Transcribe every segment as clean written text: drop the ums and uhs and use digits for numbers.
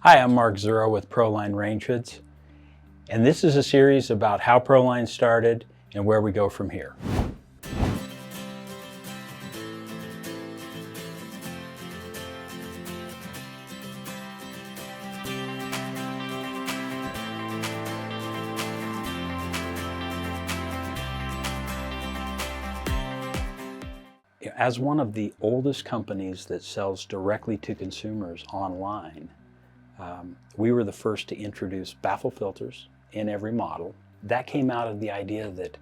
Hi, I'm Mark Zuro with Proline Range Hoods, and this is a series about how Proline started and where we go from here. As one of the oldest companies that sells directly to consumers online, we were the first to introduce baffle filters in every model. That came out of the idea that,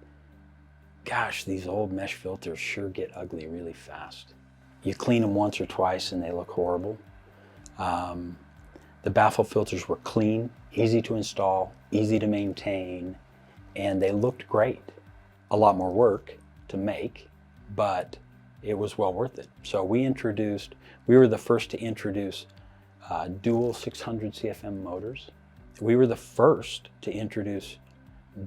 gosh, these old mesh filters sure get ugly really fast. You clean them once or twice and they look horrible. The baffle filters were clean, easy to install, easy to maintain, and they looked great. A lot more work to make, but it was well worth it. So we were the first to introduce dual 600 CFM motors. We were the first to introduce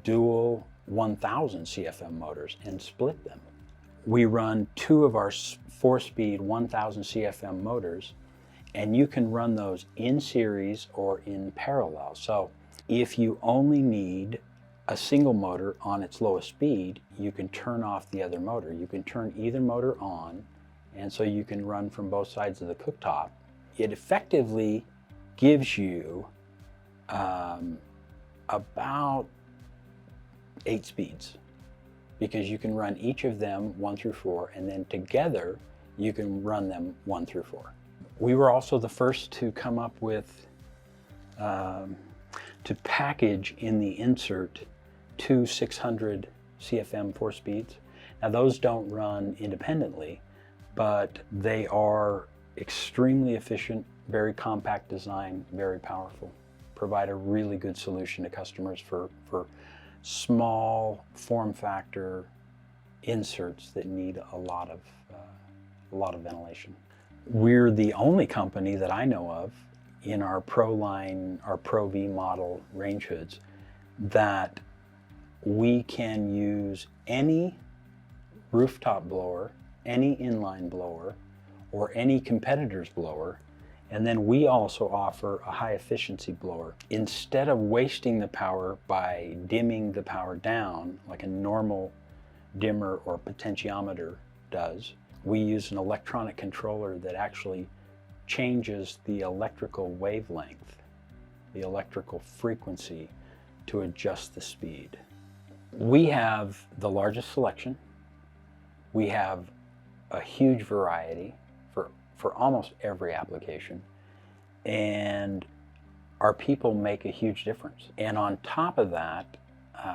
dual 1000 CFM motors and split them. We run two of our 4-speed 1000 CFM motors, and you can run those in series or in parallel. So if you only need a single motor on its lowest speed, you can turn off the other motor. You can turn either motor on, and so you can run from both sides of the cooktop. It effectively gives you about 8 speeds, because you can run each of them 1 through 4, and then together you can run them 1 through 4. We were also the first to come up with, to package in the insert two 600 CFM 4 speeds. Now those don't run independently, but they are extremely efficient, very compact design, very powerful. Provide a really good solution to customers for small form factor inserts that need a lot of ventilation. We're the only company that I know of in our Proline, our Pro V model range hoods, that we can use any rooftop blower, any inline blower, or any competitor's blower, and then we also offer a high efficiency blower. Instead of wasting the power by dimming the power down like a normal dimmer or potentiometer does, we use an electronic controller that actually changes the electrical wavelength, the electrical frequency, to adjust the speed. We have the largest selection. We have a huge variety for almost every application, and our people make a huge difference. And on top of that,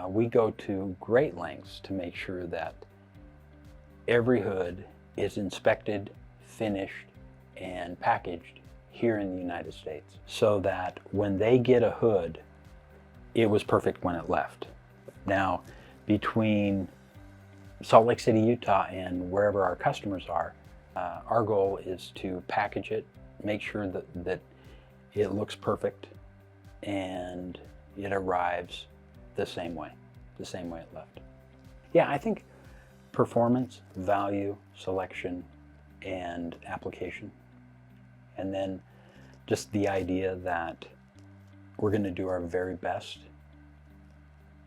we go to great lengths to make sure that every hood is inspected, finished, and packaged here in the United States, so that when they get a hood, it was perfect when it left. Now, between Salt Lake City, Utah, and wherever our customers are, our goal is to package it, make sure that it looks perfect, and it arrives the same way it left. Yeah, I think performance, value, selection, and application. And then just the idea that we're going to do our very best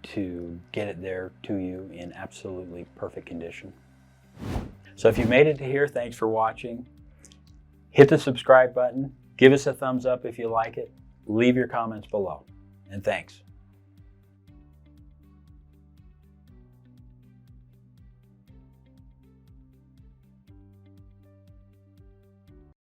to get it there to you in absolutely perfect condition. So if you made it to here, thanks for watching. Hit the subscribe button, give us a thumbs up if you like it, leave your comments below, and thanks.